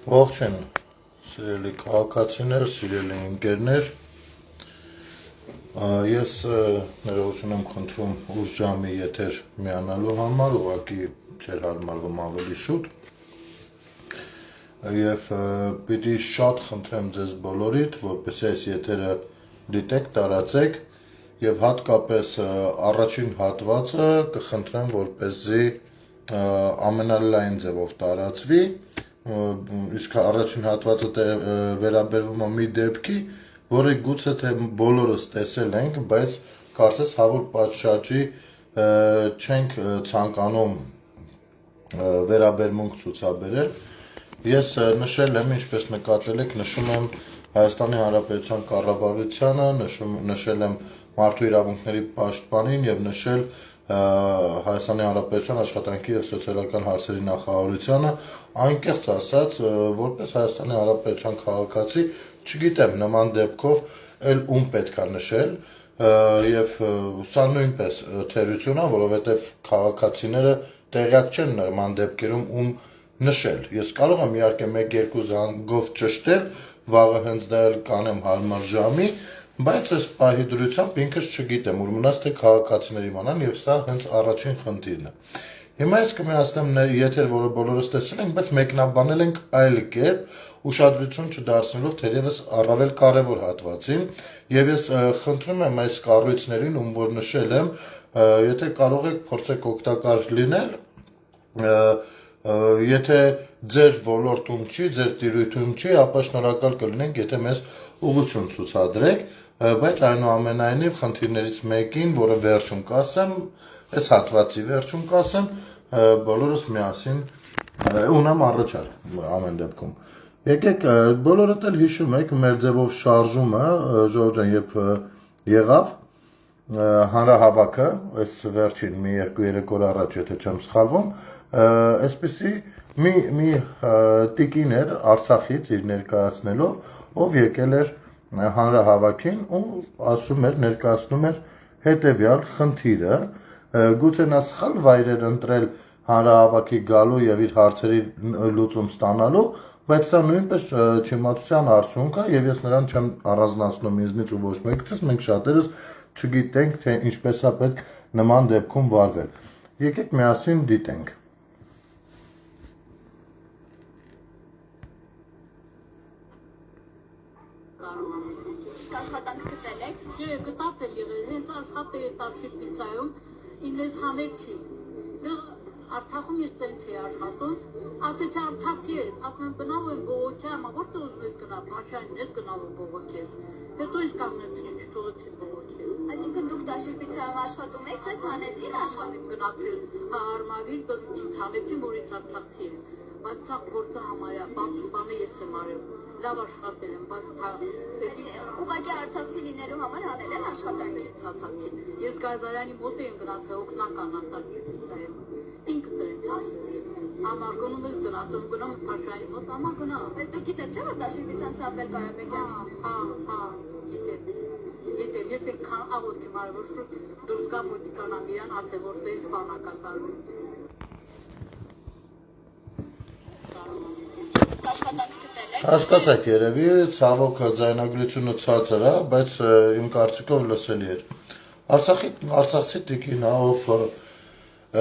Ողջույն, սիրելի քաղաքացիներ, սիրելի ընկերներ, ես ներողություն եմ խնդրում ուշ ժամի եթեր միանալու համար, ուղղակի չէր հարմարվում ավելի շուտ, եւ պիտի շատ խնդրեմ ձեզ բոլորիդ, որպեսզի այս եթերը դիտեք, տարածեք, եւ հատկապես առաջին հատվածը կխնդրեմ, որպեսզի ամենալայն ձևով տարածվի, իսկ առաջին հատվածը վերաբերվում է մի դեպքի, որը գուցե թե բոլորս տեսել ենք, բայց կարծես հավուր պատշաճի չենք ցանկանում վերաբերմունք ցուցաբերել։ Ես նշել եմ, ինչպես նկատել եք, նշում եմ Հայաստանի Հանրապետության կառավարությանը, նշել եմ մարդու իրավունքների պաշտպանին եւ նշել Հայաստանի Հանրապետության աշխատանքի եւ սոցիալական հարցերի նախարարությանը, անկեղծ ասած, որպես Հայաստանի Հանրապետության քաղաքացի, չգիտեմ նման դեպքով էլ ում պետքա նշել եւ սա նույնպես թերություն է, որովհետեւ քաղաքացիները տեղյակ չեն նման դեպքերում ում նշել։ Ես կարող եմ իհարկե 1-2 զանգով ճշտել, վաղը հենց դա էլ կանեմ հարմար ժամի, բայց այս պահի դրությամբ ինքս չգիտեմ, ուր մնաց թե քաղաքացիները իմանան եւ սա հենց առաջին խնդիրն է։ Հիմա ես կմիացնեմ եթեր, որը բոլորս տեսել ենք, բայց մեկնաբանել ենք այլ կերպ, ուշադրություն չդարձնելով թերևս առավել կարևոր հատվածին, եւ ես խնդրում եմ այս կառույցներին, ում որ նշել եմ, եթե կարող եք փորձեք օգտակար լինել, եթե ձեր ոլորտում չի, ձեր տիրույթում չի, ապա շնորհակալ կլինենք, եթե մեզ ուղղություն ցուցադրեք, բայց այնուամենայնիվ խնդիրներից մեկին, որը վերջում կասեմ, այս հատվածի վերջում կասեմ, բոլորս միասին ունեմ առաջարկ ամեն դեպքում։ Եկեք, բոլորդ էլ հիշում եք մեր ձևով շարժումը, Ժորժ ջան, երբ եղավ հանրահավաքը, այս վերջին մի 2-3 օր առաջ, եթե չեմ սխալվում, այսպիսի մի տիկին էր Արցախից իր ներկայացնելով, ով եկել էր հանրահավաքին ու ասում էր, ներկայացնում էր հետևյալ խնդիրը, գուցե նա սխալ վայրեր ընտրել հանրահավաքի գալու եւ իր հարցերի լուծում ստանալու, բայց սա նույնպես չիմացության արդյունք է եւ ես նրան չեմ առանձնացնում ինձնից ու ոչ մեկից, մենք շատերս չգիտենք, թե ինչպես է պետք նման դեպքում վարվել։ Եկեք միասին դիտենք։ Աշխատանք գտել եք։ Չէ, գտած եմ եղել, հենց աշխատել եմ արխիվիցայում, ինձ հանեցի։ Դեռ Արցախում ես տենց էի աշխատում, ասեցի Արցախցի ես, ասում եմ գնալ եմ բողոքի, ամա որտեղ ուզում ես գնալ, Փաշյանին ես գնալ բողոքես։ Հետո ինձ կանգնեցին, չթողեցին բողոքել։ Այսինքն դուք Դաշինպիցայում աշխատում եք, ձեզ հանեցին աշխատում գնացել, հարմարին դրություն հանեցին, որ ես Արցախցի եմ։ Բայց ցախ գործը համարյա 60 բանը ես եմ արել։ Լավ աշխատել եմ, բայց ուղղակի արցախցի լինելու համար հանել են աշխատանքի ցածացի։ Ես Գազարյանի մոտ եմ գնացել, օգնական արտադրության։ Ինքս եմ ցածացել։ Ամա գնում ես գնացում, գնում Փաշյանի մոտ, ամա գնամ։ Բայց դուք գիտեք չէ՞ որ Դաշինպիցան Սամվել Ղարաբեկյանի։ Գիտեմ։ Գիտեմ, ես եկան աղոթքի մարդ որ դուրս գամ մոտիկանամ իրան, ասեմ որ տես բանա կատարում։ Աշխատանք գտել եք։ Հասկացաք երևի, ցավոք ձայնագրությունը ցածր է, բայց իմ կարծիքով լսելի էր։ Արցախցի տիկին, ով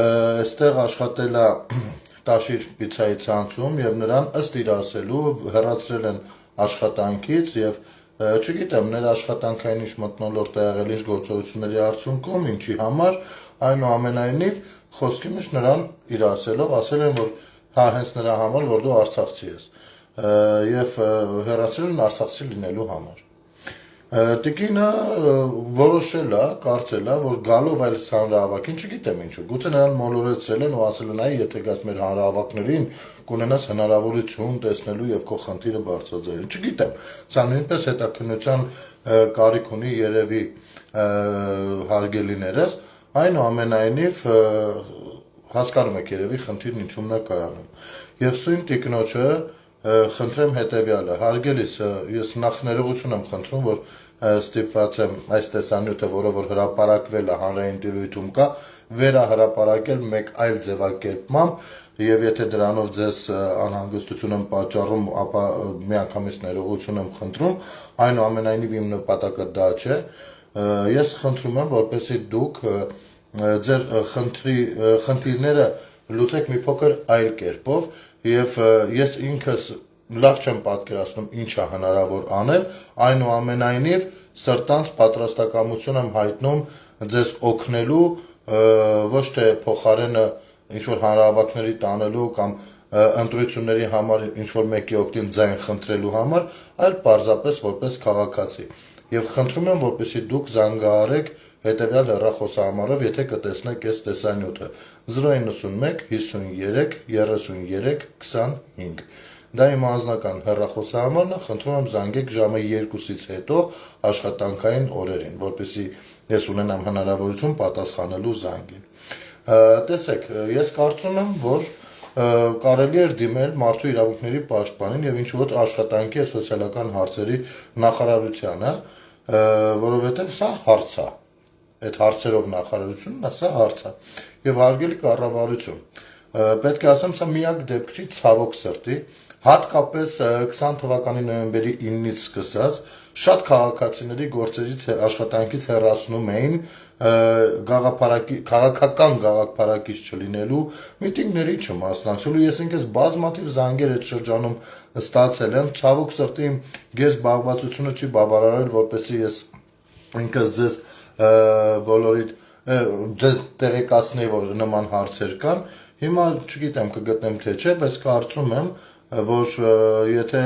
այստեղ աշխատել է Տաշիր պիցայի ցանցում եւ նրան ըստ իր ասելու հեռացրել են աշխատանքից եւ չգիտեմ, ներ աշխատանքային ինչ մթնոլորտ է եղել, ինչ գործողությունների արդյունքում, ինչի համար, այնուամենայնիվ խոսքի մեջ նրան իր ասելով ասել են, որ հա հենց նրա համար, որ դու արցախցի ես եւ հեռացրել են արցախցի լինելու համար։ Տիկինը որոշել է, կարծել է, որ գալով այլ հանրահավաքին, չգիտեմ ինչու, գուցե նրան մոլորեցրել են ու ասել են, այ եթե գաս մեր հանրահավաքներին, կունենաս հնարավորություն տեսնելու եւ քո խնդիրը բարձրաձայնել։ Չգիտեմ, սա նույնպես հետաքննության կարիք ունի երևի հարգելիներս, այնուամենայնիվ հասկանում եք երևի խնդիրն ինչումն է կայանում։ Եվ սույն տիկնոջը խնդրեմ հետեւյալը, հարգելիս, ես նախ ներողություն եմ խնդրում, որ ստիպված եմ այս տեսանյութը, որը որ հրապարակվել է հանրային տիրույթում կա, վերահրապարակել մեկ այլ ձևակերպմամբ, եւ եթե դրանով ձեզ անհանգստություն եմ պատճառում, ապա միանգամից ներողություն եմ խնդրում, այնուամենայնիվ իմ նպատակը դա չէ։ Ես խնդրում եմ, որպեսզի դուք ձեր խնդիրները լուծեք մի փոքր այլ կերպով, եւ ես ինքս լավ չեմ պատկերացնում ինչ է հնարավոր անել, այնուամենայնիվ սրտանց պատրաստակամություն եմ հայտնում ձեզ օգնելու, ոչ թե փոխարենը ինչ-որ հանրահավաքների տանելու կամ ընտրությունների համար ինչ-որ մեկի օգտին ձայն խնդրելու համար, այլ պարզապես որպես քաղաքացի։ Եվ խնդրում եմ, որպեսզի դուք զանգահարեք հետևյալ հեռախոսահամարով, եթե կտեսնեք այս տեսանյութը 091 53 33 25։ Դա իմ անձնական հեռախոսահամարն է, խնդրում եմ զանգեք ժամը 2-ից հետո աշխատանքային օրերին, որպեսզի ես ունենամ հնարավորություն պատասխանելու զանգին։ Տեսեք, ես կարծում եմ, որ կարելի էր դիմել մարդու իրավունքների պաշտպանին եւ ինչ-որ աշխատանքի եւ սոցիալական հարցերի նախարարությանը, որովհետեւ սա հարց է։ Այդ հարցերով նախարարությունն է, սա հարց է։ Եվ հարգելի կառավարություն, պետք է ասեմ, սա միակ դեպք չի ցավոք սրտի, հատկապես 20 թվականի նոյեմբերի 9-ից սկսած շատ քաղաքացիների գործերից աշխատանքից հեռացնում էին քաղաքական գաղափարակից չլինելու, միտինգների չմասնակցելու։ Ես ինքս բազմաթիվ զանգեր այդ շրջանում ստացել եմ, ցավոք սրտի իմ գես զբաղվածությունը չի բավարարել, որպեսզի ես ինքս ձեզ բոլորիդ ձեզ տեղեկացնեի, որ նման հարցեր կան։ Հիմա չգիտեմ կգտնեմ թե չէ, բայց կարծում եմ, որ եթե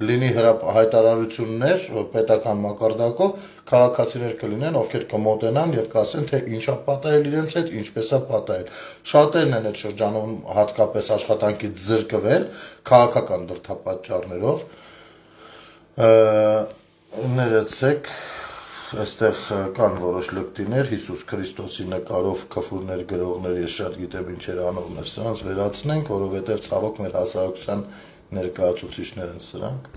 լինի հայտարարություններ պետական մակարդակով, քաղաքացիներ կլինեն, ովքեր կմոտենան եւ կասեն, թե ինչ է պատահել իրենց հետ, ինչպես է պատահել։ Շատերն են այդ շրջանում հատկապես աշխատանքից զրկվել քաղաքական դրդապատճառներով։ Ներեցեք, այստեղ կան որոշ լկտիներ, Հիսուս Քրիստոսի նկարով քֆուրներ գրողներ, ես շատ գիտեմ ինչեր անողներ, սրանց վերացնենք, որովհետև ցավոք մեր հասարակության ներկայացուցիչներ են սրանք,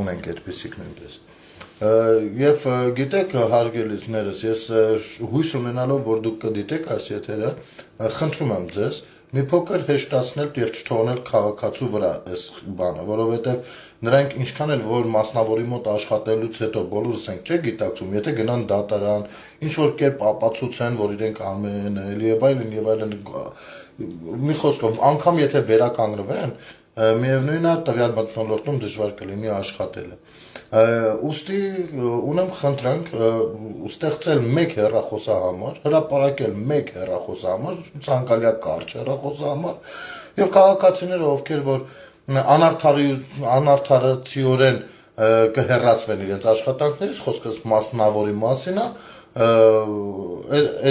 ունենք այդպիսիք նույնպես։ Եվ գիտեք, հարգելիներս, ես հույս ունենալով, որ դուք կդիտեք այս եթերը, խնդրում եմ ձեզ մի փոքր հեշտացնել եւ չթողնել քաղաքացու վրա այս բանը, որովհետեւ նրանք ինչքան էլ որ մասնավորի մոտ աշխատելուց հետո բոլորս ենք չէ գիտակցում, եթե գնան դատարան, ինչ որ կերպ ապացուցեն, որ իրենք ամեն եւ այլն, մի խոսքով, անգամ եթե վերականգնվեն, միևնույն է տվյալ մթնոլորտում դժվար կլինի աշխատելը։ Ուստի ունեմ խնդրանք ստեղծել մեկ հեռախոսահամար, հրապարակել մեկ հեռախոսահամար, ցանկալի է կարճ հեռախոսահամար, եւ քաղաքացիները, ովքեր որ անարդարացիորեն կհեռացվեն իրենց աշխատանքներից, խոսքս մասնավորի մասին է,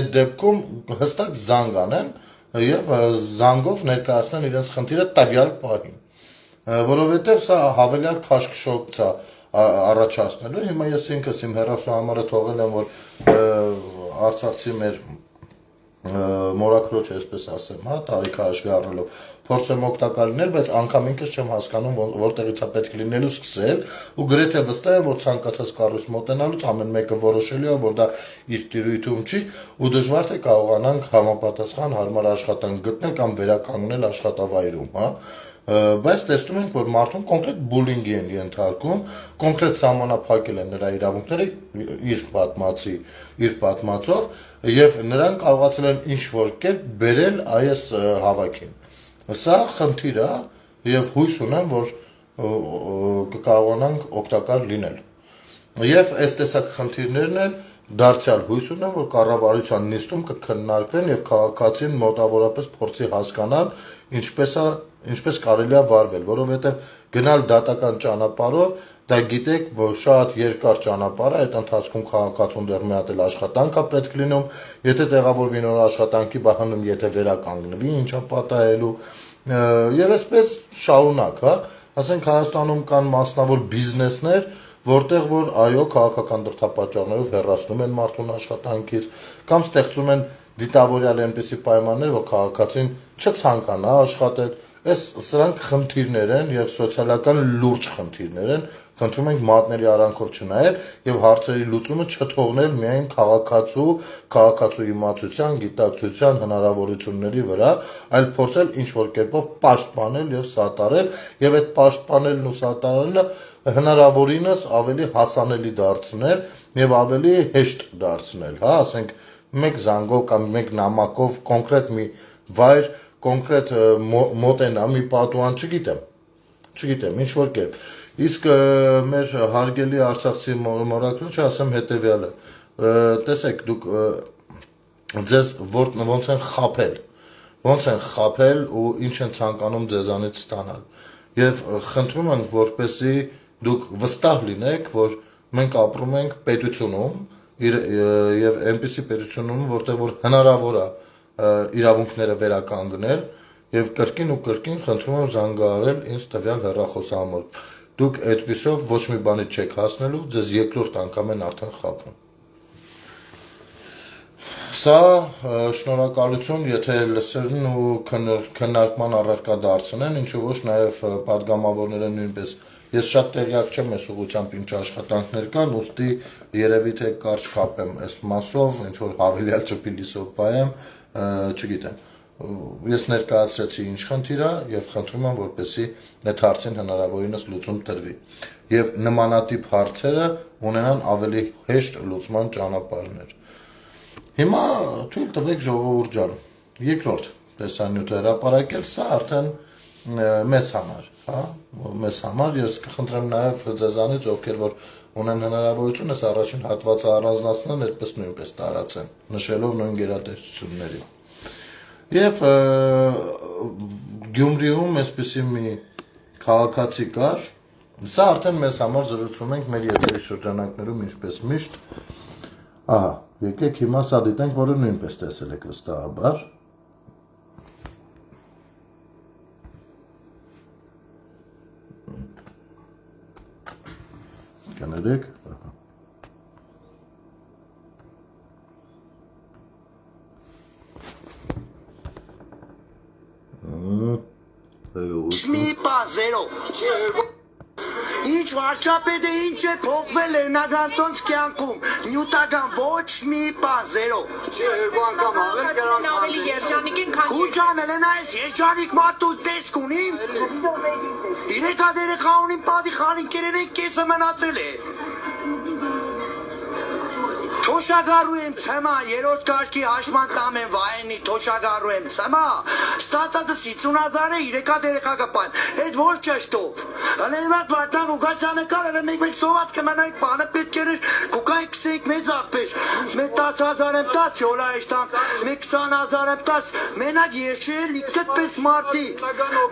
այդ դեպքում հստակ զանգ անեն եւ զանգով ներկայացնեն իրենց խնդիրը տվյալ պահին, որովհետեւ սա հավելյալ քաշքշոկ է առաջացնելու։ Հիմա ես ինքս իմ հեռախոսահամարը թողել եմ, որ արցախցի մեր մորաքրոջ, այսպես ասեմ, հա, տարիքը հաշվի առնելով փորձեմ օգտակար լինել, բայց անգամ ինքս չեմ հասկանում, որտեղից է պետք լինելու սկսել, ու գրեթե վստահ եմ, որ ցանկացած կառույց մոտենալուց ամեն մեկը որոշելու է, որ դա իր տիրույթում չի, ու դժվար թե կարողանանք համապատասխան հարմար աշխատանք գտնել կամ վերականգնել աշխատավայրում, հա։ Բայց տեսնում ենք, որ մարդուն կոնկրետ բուլինգի են ենթարկում, կոնկրետ սահմանափակել են նրա իրավունքները իր պատմածով, եւ նրանք կարողացել են ինչ-որ կերպ բերել այս հավաքին։ Սա խնդիր է եւ հույս ունեմ, որ կկարողանանք օգտակար լինել։ Եվ այս տեսակ խնդիրներն են դարձյալ հույս ունեմ, որ կառավարության նիստում կքննարկվեն եւ քաղաքացին մոտավորապես փորձի հասկանալ ինչպես կարելի է վարվել, որովհետեւ գնալ դատական ճանապարհով, դա գիտեք, որ շատ երկար ճանապարհ է, այդ ընթացքում քաղաքացուն դեռ մի հատ էլ աշխատանք է պետք լինում, եթե տեղավորվի նոր աշխատանքի բահանում, եթե վերականգնվի, ինչա պատահելու, եւ այսպես շարունակ, հա, ասենք Հայաստանում կան մասնավոր բիզնեսներ, որտեղ որ այո քաղաքական դրդապատճառներով հեռացնում են մարդուն աշխատանքից կամ ստեղծում են դիտավորյալ այնպիսի պայմաններ, որ քաղաքացին չցանկանա աշխատել, սրանք խնդիրներ են եւ սոցիալական լուրջ խնդիրներ են, խնդրում ենք մատների արանքով չնայել եւ հարցերի լուծումը չթողնել միայն քաղաքացու իմացության, գիտակցության հնարավորությունների վրա, այլ փորձել ինչ-որ կերպով պաշտպանել եւ սատարել եւ այդ պաշտպանելն ու սատարելը հնարավորինս ավելի հասանելի դարձնել եւ ավելի հեշտ դարձնել, հա, ասենք մեկ զանգով կամ մեկ նամակով կոնկրետ մի վայր, կոնկրետ մոտենա մի պատուհան, չգիտեմ, ինչ որ կերպ։ Իսկ մեր հարգելի արցախցի մորաքրոջը ասեմ հետեւյալը, տեսեք, դուք ձեզ ոնց են խաբել ու ինչ են ցանկանում ձեզանից ստանալ։ Եվ խնդրում ենք, որպեսզի դուք վստահ լինեք, որ մենք ապրում ենք պետությունում եւ այնպիսի պետությունում, որտեղ որ հնարավոր է իրավունքները վերականգնել եւ կրկին խնդրում եմ զանգահարել ինձ տվյալ հեռախոսահամարով։ Դուք այդպիսով ոչ մի բանի չեք հասնելու, ձեզ երկրորդ անգամ են արդեն խաբում։ Սա շնորհակալություն, եթե լսերն ու քննարկման առարկա դարձնեն, ինչու ոչ նաև падգամավորները նույնպես։ Ես շատ տեղյակ չեմ այս ուղղությամբ ինչ աշխատանքներ կան, ուստի երևի թե կարճ կապեմ այս մասով, ինչ որ հավելյալ չփիլիսով բայեմ, չգիտեմ։ Ես ներկայացրեցի ինչ խնդիր է եւ խնդրում եմ, որպեսզի այդ հարցին հնարավորինս լուծում տրվի։ Եվ նմանատիպ հարցերը ունենան ավելի հեշտ լուծման ճանապարհներ։ Հիմա թույլ տվեք ժողովուրդ ջան, երկրորդ տեսանյութը հրապարակել, սա արդեն մեզ համար, հա, մեզ համար, ես կխնդրեմ նաև ձեզանից, ովքեր որ ունեն հնարավորություն, այս առաջին հատվածը առանձնացնեն, այդպես նույնպես տարածեն, նշելով նույն գերատեսչությունների։ Եվ Գյումրիում այսպիսի մի քաղաքացի կար, սա արդեն մեզ համար զրուցում ենք մեր եթերի շրջանակներում ինչպես միշտ, ահա, եկեք հիմա սա դիտենք, որը նույնպես տեսել եք վստահաբար։ Կներեք, ահա։ Մի բազերո։ Ինչ վարչապետը ինչ է փոխվել լեռնագանցոնց կյանքում, նյութական ոչ մի բազերո։ Երկու անգամ ավելի երջանիկ են, քան Քուջան Էլենա այս երջանիկ մատու տեսք ունի։ Իրեք ադերը խանունին պատի խանինքերեն են կեսը մնացել է։ Թոշագարու եմ ցեմա, երրորդ կարգի հաշման տամ եմ վայենի, թոշագարու եմ ցեմա, ստացածը 50,000 է, իրեկա դերեկագապան, այդ որ ճաշտով, հլենվատ վարդան ուգասյանը կարել է մեկ սոված կմենայք բանը պետք էր, կուկայք կսեիք մեծ աղբեր, մեկ 10,000 եմ 10, յոլա էշտան, մեկ 20,000 եմ 10, մենակ երջել իքսետ պես մարդի,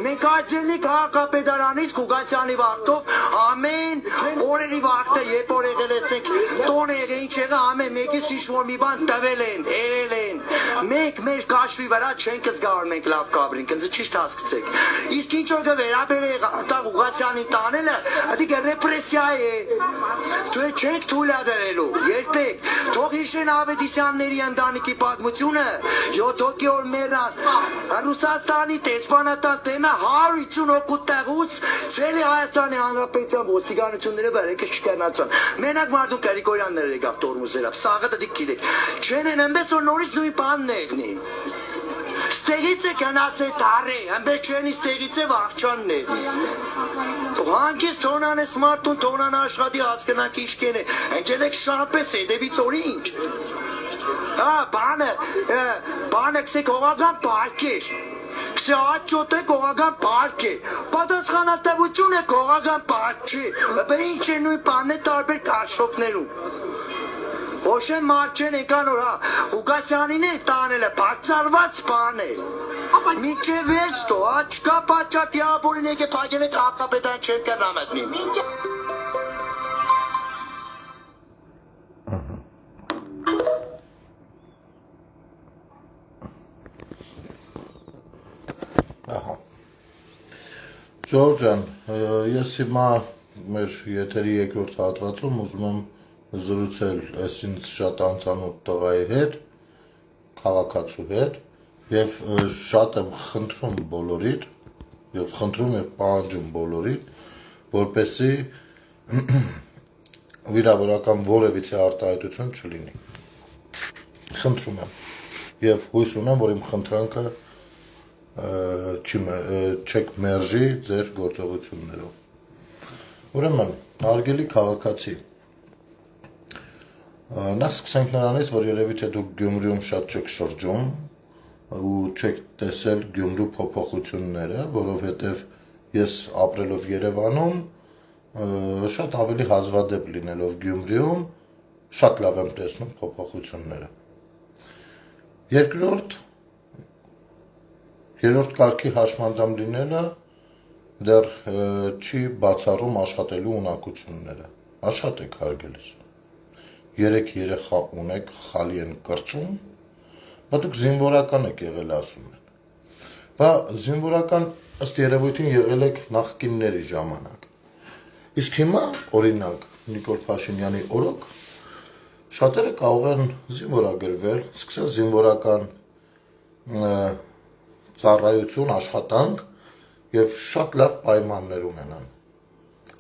մենք այցելնիք հաղապետարանից կուգասյանի վաղթով, ամեն օրերի վաղթը եբ որ եղել էսենք, տոն եղե ինչ եղը մեկից ինչ-որ մի բան տվել են, երել են, մենք մեր կաշվի վրա չենք զգար մենք լավ կաբրինք, ընձը ճիշտ հասկցեք, իսկ ինչ որ կվերաբերեղ տաղ ուղացյանի տանելը, ատիք ռեպրեսիա է, չենք թույլադրելու, երբեք, թող հիշեն Ավետիսյանների ընտանիքի պատմությունը, 7 օր մերան, Ռուսաստանի տեսփանատան թեմը 150 օգուտ տեղուց, ծելի Հայաստանի Հանրապետության ոստիկանությունները բերեկս չկերնացան, մենակ մարդուն Կերիկորյաններ եկավ տորմուզերավ, սաղը դիք գիտեք, չեն են ըմբես որ նորից նույն բանն եղնի, ստեղից է գնացել դարի, ըմբես չենի ստեղից է վաղճանն եղնի, հանկից թոնան ես մարդուն, թոնան աշխատի հասկնակ իշկեն է, ընկել եք շապես է, դևից օրի ինչ, բանը կսեք հողական պարկ էր, Քսե աճոտ է կողական պարկ է, պատասխանատվություն է կողական պարկ չի, բե ինչ է նույն բանն է տարբեր կարշոկներում, ոչ են մարդ չեն եկան օր, Ուգասյանին է տանել է, բացարված բան է, մինչև վերջ տո, չկա պատճատ յաբորին եք է պագել եք հապապետան չեն կրնամետնին։ Ջորջան, ես հիմա մեր եթերի երկրորդ հատվածում ուզում եմ զրուցել այս ինձ շատ անծանոթ տղայի հետ, քաղաքացու հետ, եւ շատ եմ խնդրում բոլորիդ, եւ խնդրում եւ պահանջում բոլորիդ, որպեսզի վիրավորական որևիցե արտահայտություն չլինի։ Խնդրում եմ եւ հույս ունեմ, որ իմ խնդրանքը չեք մերժի ձեր գործողություններով։ Ուրեմն, հարգելի քաղաքացի, նախ սկսենք նրանից, որ երևի թե դուք Գյումրիում շատ չեք շրջում ու չեք տեսել Գյումրու փոփոխությունները, որովհետեւ ես ապրելով Երևանում շատ ավելի հազվադեպ լինելով Գյումրիում շատ լավ եմ տեսնում փոփոխությունները։ Երկրորդ, երրորդ կարգի հաշմանդամ լինելը դեռ չի բացառում աշխատելու ունակությունները։ Աշխատեք հարգելիս։ 3 երեխա ունեք, խալի են կրծում, բա դուք զինվորական եք եղել ասում են։ Բա զինվորական ըստ երևույթին եղել եք նախկինների ժամանակ։ Իսկ հիմա, օրինակ, Նիկոլ Փաշինյանի օրոք շատերը կարող են զինվորագրվել, սկսել զինվորական ծառայություն, աշխատանք եւ շատ լավ պայմաններ ունենան։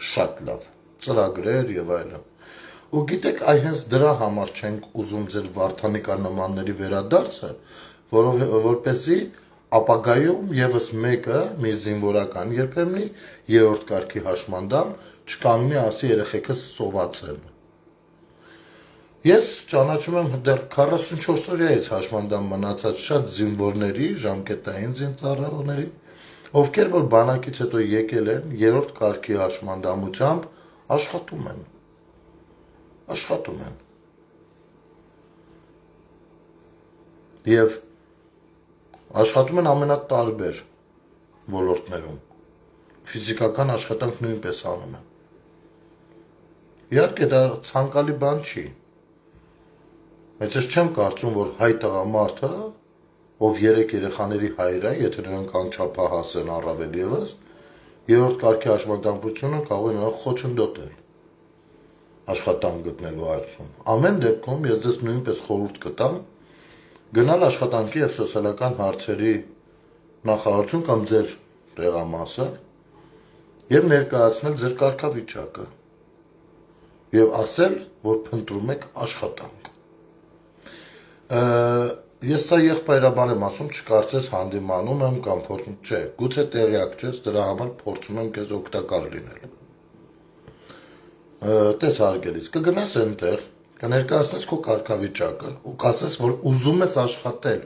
Շատ լավ, ծրագրեր եւ այլն։ Ու գիտեք, այ հենց դրա համար չենք ուզում ձեր վարդանիկանամանների վերադարձը, որովհետեւ ապագայում եւս մեկը մի զինվորական երբեմնի երրորդ կարգի հաշմանդամ չկանգնի ասի երեխեքս սոված են։ Ես ճանաչում եմ դեռ 44 օրյայից հաշմանդամ մնացած շատ զինվորների, ժամկետային զինծառայողների, ովքեր որ բանակից հետո եկել են երրորդ կարգի հաշմանդամությամբ աշխատում են։ Եվ աշխատում են ամենատարբեր ոլորտներում։ Ֆիզիկական աշխատանք նույնպես անում են։ Իհարկե դա ցանկալի բան չի։ Բայց ես չեմ կարծում, որ հայ տղամարդը, ով 3 երեխաների հայր է, եթե նրանք անչափահաս են առավել եւս, երրորդ կարգի հաշմանդամությունը կարող է նրան խոչընդոտել աշխատանք գտնելու հարցում։ Ամեն դեպքում ես ձեզ նույնպես խորհուրդ կտամ գնալ աշխատանքի եւ սոցիալական հարցերի նախարարություն կամ ձեր տեղամասը եւ ներկայացնել ձեր կարգավիճակը եւ ասել, որ փնտրում եք աշխատանք։ Ես սա եղբայրաբար եմ ասում, չկարծես հանդիմանում եմ կամ փորձում, չէ, գուցե տեղյակ չես, դրա համար փորձում եմ քեզ օգտակար լինել։ Տես հարգելիս, կգնաս այնտեղ, կներկայացնես քո կարգավիճակը ու կասես, որ ուզում ես աշխատել,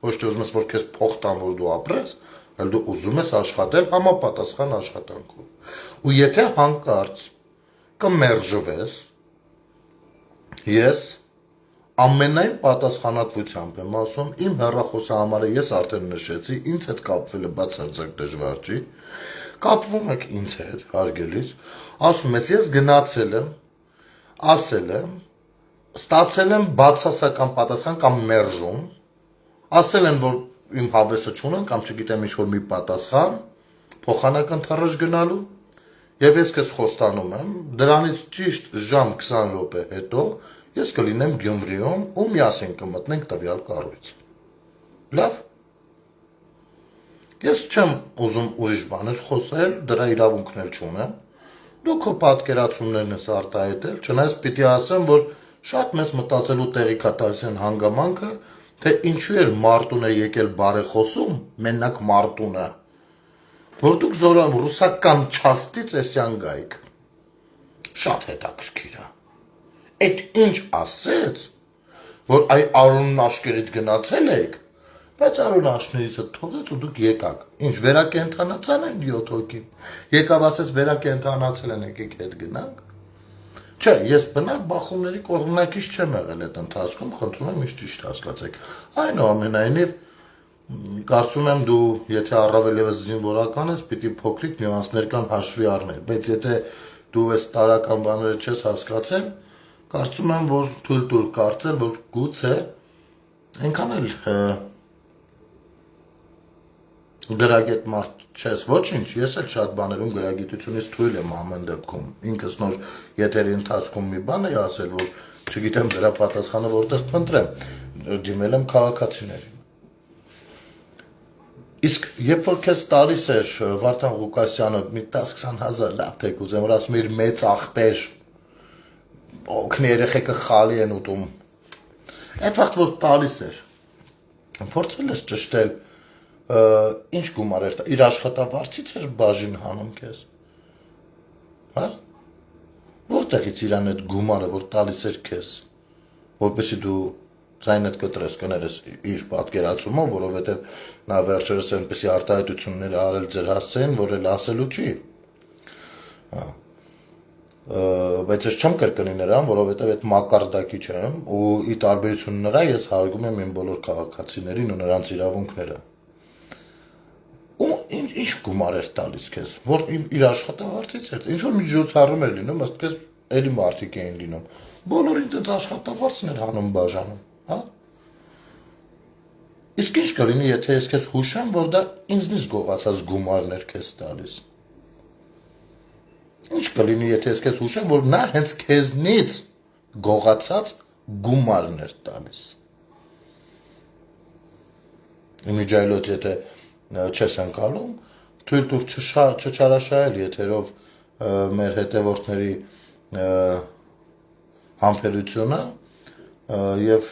ոչ թե ուզում ես, որ քեզ փող տան, որ դու ապրես, այլ դու ուզում ես աշխատել համապատասխան աշխատանքով։ Ու եթե հանկարծ կմերժվես, ես ամենայն պատասխանատվությամբ եմ ասում, իմ հեռախոսահամարը ես արդեն նշեցի, ինձ հետ կապվելը բացարձակ դժվար չի, կապվում եք ինձ հետ, հարգելիս, ասում ես, ես գնացել եմ, ասել եմ, ստացել եմ բացասական պատասխան կամ մերժում, ասել են, որ իմ հավեսը չունեն կամ չգիտեմ ինչ-որ մի պատասխան, փոխանական թռիժ գնալու, եւ ես քեզ խոստանում եմ, դրանից ճիշտ ժամ 20 րոպե հետո ես կլինեմ Գյումրիում ու միասին կմտնենք տվյալ կառույց։ Լավ։ Ես չեմ ուզում ուրիշ բաներ խոսել, դրա իրավունքն էլ չունեմ։ Դու քո պատկերացումներն ես արտահայտել, չնայած պիտի ասեմ, որ շատ մեծ մտածելու տեղի կատարության հանգամանքը, թե ինչու էր Մարտունը եկել բարեխոսում, մենակ Մարտունը, որ դուք զորամ ռուսական չաստից էսյան գայք։ Շատ հետաքրքիր է։ Այդ ինչ ասեց, որ այ Արոնն աշկերիդ գնացել եք, բայց Արոնը աշկերիցը թողեց ու դուք եկաք։ Ինչ վերակենդանացան են 7 հոգին։ Եկավ ասեց վերակենդանացել են, եկեք հետ գնանք։ Չէ, ես բնակ բախումների կողմնակից չեմ եղել այդ ընթացքում, խնդրում եմ ինչ ճիշտ հասկացեք։ Այնուամենայնիվ կարծում եմ դու, եթե առավել եւս զինվորական ես, պիտի փոքրիկ նյուանսներ կան հաշվի առնել, բայց եթե դու այս տարական բաները չես հասկացել, կարծում եմ, որ թույլ կարծել, որ գուցե այնքան էլ գրագետ մարդ չես, ոչինչ, ես էլ շատ բաներում գրագիտությունից թույլ եմ ամեն դեպքում, ինքս նոր եթերի ընթացքում մի բան էի ասել, որ չգիտեմ դրա պատասխանը որտեղ փնտրեմ, դիմել եմ քաղաքացիներին։ Իսկ երբ որ քեզ տալիս էր Վարդան Ղուկասյանը մի 10-20 հազար լավ թեք ուզեմ, որ ասում էր մեծ աղբեր, օգնի երեխեքը խալի են ուտում, այդ վաղտ որ տալիս էր, փորձել ես ճշտել, ինչ գումար էր, իր աշխատավարձից էր բաժին հանում քեզ, հա? Որտեղից իրան այդ գումարը, որ տալիս էր քեզ, որպեսզի դու ձայնդ կտրես կներես իր պատկերացումով, որովհետև նա վերջերս այնպեսի արտահայտություններ արել ձեր հասցեին, որ էլ ասելու չի։ Բայց ես չեմ կրկնի նրան, որովհետև այդ մակարդակի չեմ, ու ի տարբերություն նրա ես հարգում եմ իմ բոլոր քաղաքացիներին ու նրանց իրավունքները։ Ու ինչ գումար էր տալիս քեզ, որ իր աշխատավարձից էր, ինչ որ միջոցառում էր լինում, ըստ քեզ էլի մարդիկ էին լինում։ Բոլորին տենց աշխատավարձն էր հանում բաժանում, հա? Իսկ ինչ կլինի, եթե ես քեզ հուշեմ, որ դա ինձնից գողացած գումարն էր քեզ տալիս։ Ինչ կլինի, եթե ես քեզ հուշեմ, որ նա հենց քեզնից գողացած գումարն էր տալիս։ Իմիջայլոց եթե չես ընկալում, թույլ տուր չչարաշահել եթերով մեր հետևորդների համբերությունը եւ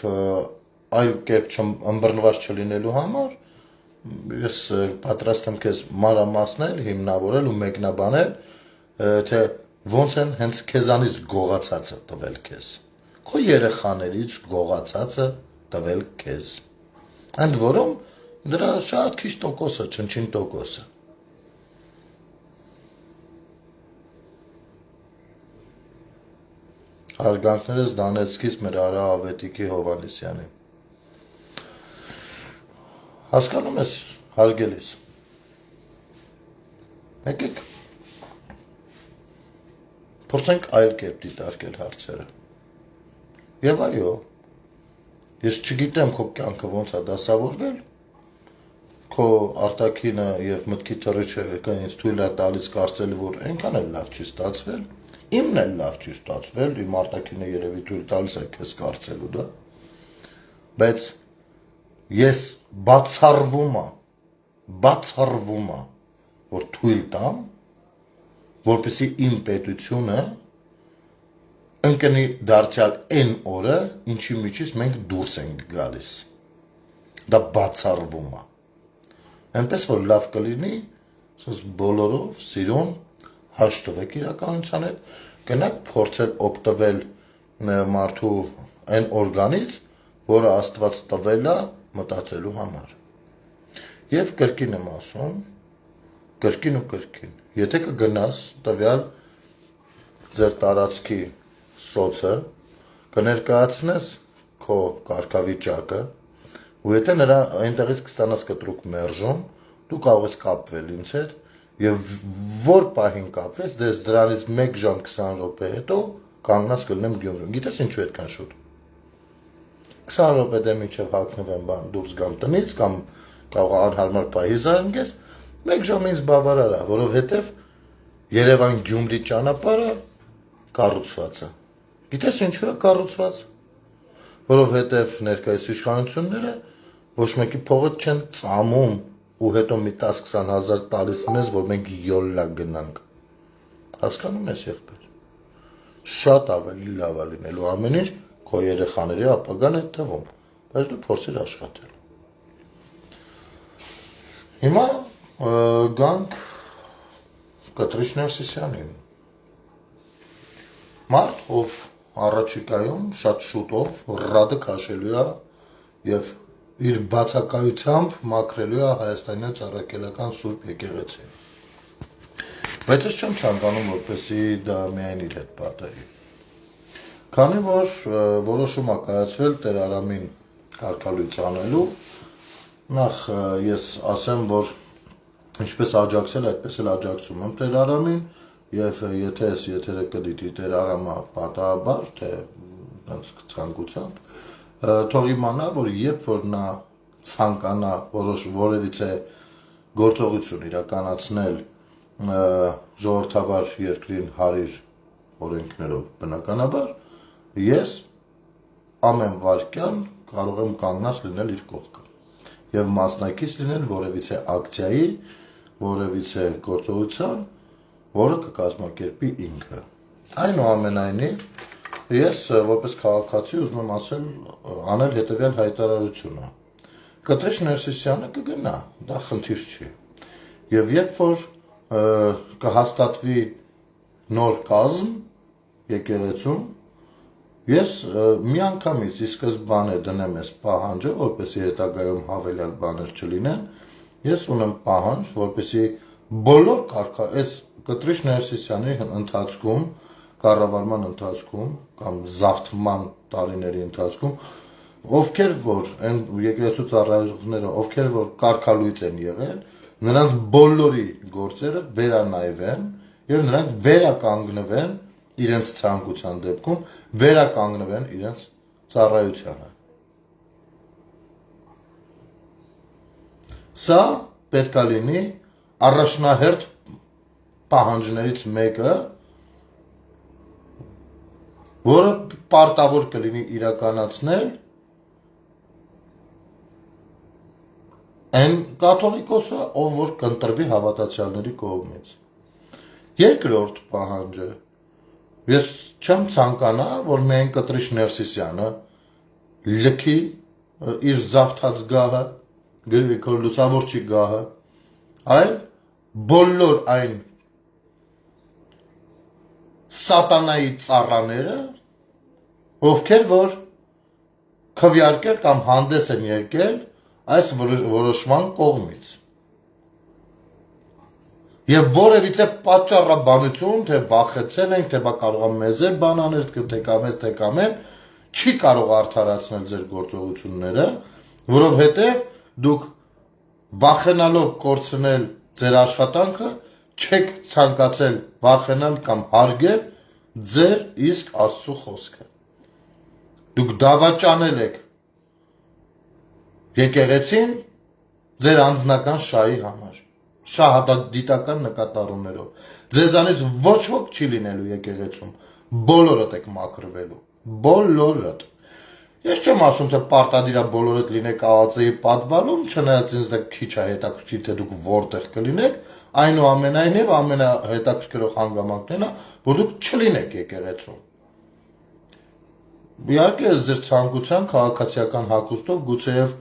այլ կերպ ըմբռնված չլինելու համար ես պատրաստ եմ քեզ մանրամասնել, հիմնավորել ու մեկնաբանել, թե ոնց են հենց քեզանից գողացածը տվել քեզ, քո երեխաներից գողացածը տվել քեզ, ընդ որում դրա շատ քիչ տոկոսը, չնչին տոկոսը։ Հարգանքներս Դանեցկից մեր Արա Ավետիքի Հովանեսյանին։ Հասկանում ես, հարգելիս։ Եկեք փորձենք այլ կերպ դիտարկել հարցերը։ Եվ այո, ես չգիտեմ քո կյանքը ոնց է դասավորվել, քո արտաքինը եւ մտքի թռիչը ինձ թույլ է տալիս կարծել, որ այնքան էլ լավ չի ստացվել, իմն էլ լավ չի ստացվել, իմ արտաքինը երևի թույլ տալիս է քեզ կարծելու դա, բայց ես բացառվում եմ, որ թույլ տամ, որպեսզի իմ պետությունը ընկնի դարձյալ այն օրը, ինչի միջից մենք դուրս ենք գալիս, դա բացառվում է, այնպես որ լավ կլինի, բոլորով սիրուն հաշտվեք իրականության հետ, գնաք փորձել օգտվել մարդու այն օրգանից, որը Աստված տվել է մտածելու համար։ Եվ կրկին եմ ասում, կրկին ու կրկին, եթե կգնաս տվյալ ձեր տարածքի սոցը, կներկայացնես քո կարգավիճակը, ու եթե նրա այնտեղից կստանաս կտրուկ մերժում, դու կարող ես կապվել ինձ հետ, եւ որ պահին կապվես, դրանից 1 ժամ 20 րոպե հետո կանգնած կլինեմ Գյումրիում։ Գիտես ինչու այդքան շուտ։ 20 րոպե դե մինչև հագնվեմ բան դուրս գամ տնից կամ կարող անհարմար պահի զանգես, 1 ժամ ինձ բավարար է, որովհետեւ Երևան Գյումրի ճանապարհը կառուցված է։ Գիտես ինչու է կառուցված։ Որովհետեւ ներկայիս իշխանությունները ոչ մեկի փողը չեն ծամում ու հետո մի 10-20 հազար տալիս մեզ, որ մենք յոլլա գնանք։ Հասկանում ես եղբայր։ Շատ ավելի լավ է լինելու ամեն ինչ քո երեխաների ապագան է թվում, բայց դու փորձիր աշխատել։ Հիմա գանք Կտրիչ Ներսիսյանին։ Մարդ, ով առաջիկայում շատ շուտով ռադը քաշելու է եւ իր բացակայությամբ մաքրելու է Հայաստանյան Ծառայկելական Սուրբ Եկեղեցին։ Բայց ես չեմ ցանկանում, որպեսզի դա միայն իր հետ պատահի։ Քանի որ որոշում է կայացվել Տեր Արամին կարգալույց անելու, նախ ես ասեմ, որ ինչպես աջակցել, այդպես էլ աջակցում եմ Տեր Արամին, եւ եթե ես եթերը կդիտի Տեր Արամը պատահաբար, թե ցանկությամբ, թող իմանա, որ երբ որ նա ցանկանա որևիցե գործողություն իրականացնել ժողովրդավար երկրին հարիր օրենքներով բնականաբար, ես ամեն վարքյան կարող եմ կանգնած լինել իր կողքը։ եւ մասնակից լինել որևիցե ակցիայի, որևիցե գործողության, որը կկազմակերպի ինքը։ Այնուամենայնիվ, ես որպես քաղաքացի ուզում եմ ասել անել հետեւյալ հայտարարությունը։ Կտրիշ Ներսիսյանը կգնա, դա խնդիր չի։ Եվ երբ որ կհաստատվի նոր կազմ եկեղեցում, ես միանգամից ի սկզբանե դնեմ այս պահանջը, որպեսզի հետագայում հավելյալ բաներ չլինեն, ես ունեմ պահանջ, որպեսզի բոլոր այս Կտրիշ Ներսիսյանի ընթացքում, կառավարման ընթացքում կամ զավթման տարիների ընթացքում, ովքեր որ այն եկեղեցու ծառայողները, ովքեր որ կարգալույծ են եղել, նրանց բոլորի գործերը վերանայվեն եւ նրանք վերականգնվեն իրենց ցանկության դեպքում, վերականգնվեն իրենց ծառայությանը։ Սա պետք է լինի առաջնահերթ պահանջներից մեկը, որը պարտավոր կլինի իրականացնել այն կաթողիկոսը, ով որ կընտրվի հավատացյալների կողմից։ Երկրորդ պահանջը, ես չեմ ցանկանա, որ միայն Կտրիշ Ներսիսյանը լքի իր զավթած գահը, գրվի քո լուսավորչի գահը, այլ բոլոր այն սատանայի ծառաները, ովքեր որ քվեարկել կամ հանդես են եկել այս որոշման կողմից։ Եվ որևիցե պատճառաբանություն, թե վախեցել ենք, թե բա կարող է մեզ է բան անել, թե կամես, թե կամեն, չի կարող արդարացնել ձեր գործողությունները, որովհետև դուք վախենալով կորցնել ձեր աշխատանքը, չեք ցանկացել վախենալ կամ հարգել ձեր իսկ Աստծո խոսքը։ Դուք դավաճանել եք եկեղեցին ձեր անձնական շահի համար, շահադիտական նկատառումներով։ Ձեզանից ոչ ոք չի լինելու եկեղեցում, բոլորդ եք մաքրվելու, բոլորդ։ Ես չեմ ասում, թե պարտադիր է բոլորդ լինեք ԱԱԾ-ի պատվալում, չնայած ինձ դա քիչ է հետաքրքիր, թե դուք որտեղ կլինեք, այնուամենայնիվ ամենահետաքրքրող հանգամանքն է, որ դուք չլինեք եկեղեցում։ Իհարկե, ես ձեր ցանկության քաղաքացիական հագուստով գուցեև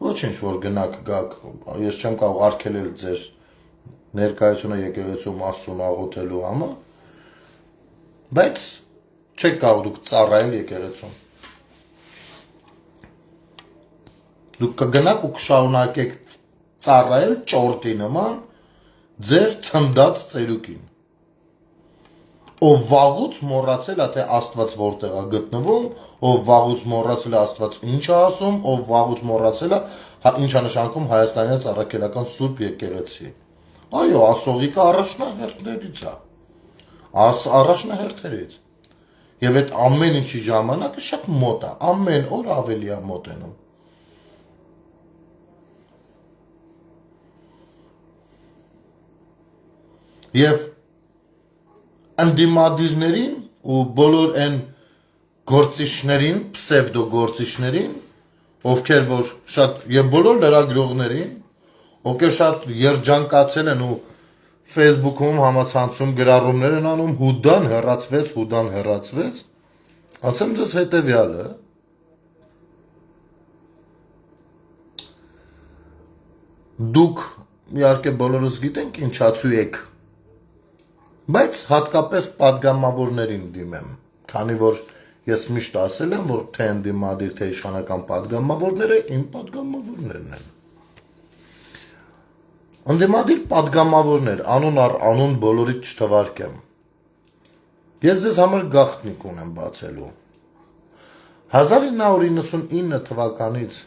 ոչինչ որ գնաք գաք, ես չեմ կարող արգելել ձեր ներկայությունը եկեղեցում Աստծուն աղոթելու համար, բայց չեք կարող դուք ծառայել եկեղեցում։ Դուք կգնաք ու կշարունակեք ծառայել ճորտի նման ձեր ցնդած ծերուկին, ով վաղուց մոռացել է, թե Աստված որտեղ է գտնվում, ով վաղուց մոռացել է Աստված ինչ է ասում, ով վաղուց մոռացել է ինչ է նշանակում Հայաստանյան Առաքելական Սուրբ եկեղեցի։ Այո, ասողիկը առաջնահերթներից է, առաջնահերթերից։ Եվ այդ ամեն ինչի ժամանակը շատ մոտ է, ամեն օր ավելի է մոտենում։ Եվ ընդդիմադիրներին ու բոլոր այն գործիչներին, պսևդո գործիչներին, ովքեր որ շատ եւ բոլոր լրագրողներին, ովքեր շատ երջանկացել են ու Facebook-ում համացանցում գրառումներ են անում, հուդան հեռացվեց, ասեմ ձեզ հետեւյալը, դուք իհարկե բոլորս գիտենք ինչացու եք, բայց հատկապես պատգամավորներին դիմեմ, քանի որ ես միշտ ասել եմ, որ թե ընդդիմադիր, թե իշխանական պատգամավորները իմ պատգամավորներն են։ Ընդդիմադիր պատգամավորներ, անուն առ անուն բոլորից չթվարկեմ։ Ես ձեզ համար գաղտնիք ունեմ բացելու։ 1999 թվականից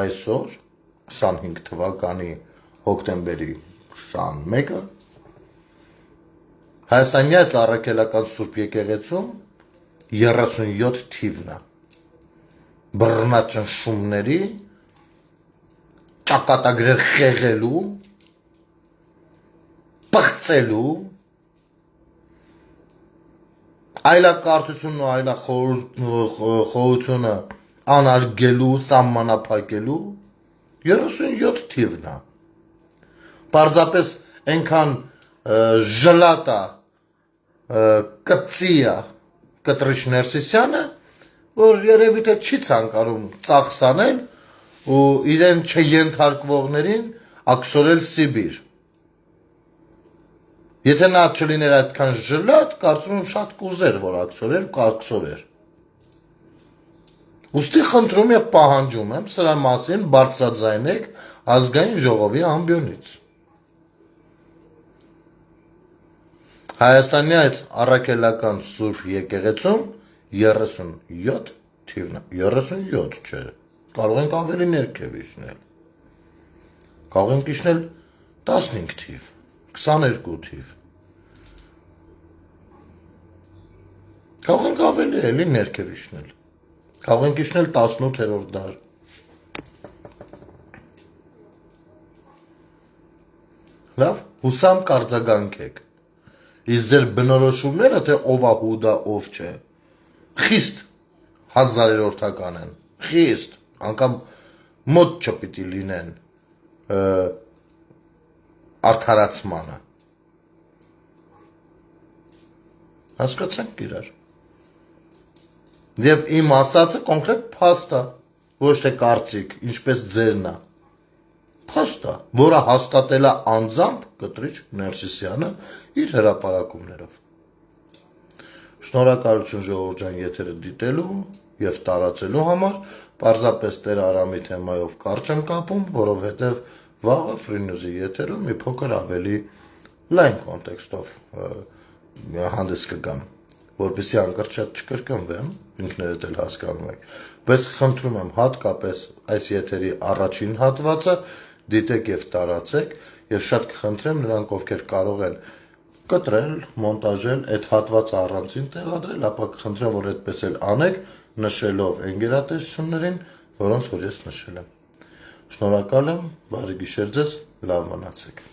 այսօր, 25 թվականի հոկտեմբերի 21-ը, Հայաստանյան Առաքելական Սուրբ եկեղեցում 37 թիվն է, բռնաճնշումների, ճակատագրեր խեղելու, պղծելու, այլակարծությունն ու այլախոհությունը անարգելու, սահմանափակելու 37 թիվն է։ Պարզապես այնքան ժլատա կծիա կտրիչ Ներսիսյանը, որ երևի թե չի ցանկանում ծախսանել ու իրեն չենթարկվողներին աքսորել Սիբիր։ Եթե նա չլիներ այդքան ժլատ, կարծում եմ շատ կուզեր, որ աքսորեր, կաքսորեր։ Ուստի խնդրում եւ պահանջում եմ սրա մասին բարձրաձայնեք ազգային ժողովի ամբիոնից։ Հայաստանի այդ առաքելական Սուրբ եկեղեցում 37 թիվն է, 37 չէ, կարող ենք ավելի ներքև իջնել, կարող ենք իջնել 15 թիվ, 22 թիվ, կարող ենք ավելի էլի ներքև իջնել, կարող ենք իջնել 18-րդ դար, լավ, հուսամ կարձագանքեք, իսկ ձեր բնորոշումները, թե ով է հուդա, ով չէ, խիստ հազարերորդական են, խիստ, անգամ մոտ չպիտի լինեն արդարացմանը։ Հասկացանք իրար։ Եվ իմ ասածը կոնկրետ փաստ է, ոչ թե կարծիք, ինչպես ձերն է։ Փաստ է, որը հաստատել է անձամբ կտրիչ Ներսիսյանը իր հրապարակումներով։ Շնորհակալություն ժողովուրդ ջան եթերը դիտելու եւ տարածելու համար, պարզապես Տեր Արամի թեմայով կարճ եմ կապում, որովհետեւ վաղը Free News-ի եթերում մի փոքր ավելի լայն կոնտեքստով հանդես կգամ, որպեսզի անկրճատ չկրկնվեմ, ինքներդ էլ հասկանում եք, բայց խնդրում եմ հատկապես այս եթերի առաջին հատվածը դիտեք եւ տարածեք եւ շատ կխնդրեմ նրանք, ովքեր կարող են կտրել, մոնտաժել, այդ հատվածը առանցին տեղադրել, ապա կխնդրեմ, որ այդպես էլ անեք, նշելով ընկերատեսություններին, որոնց որ ես նշել եմ։ Շնորհակալ եմ, բարի գիշեր ձեզ, լավ մնացեք։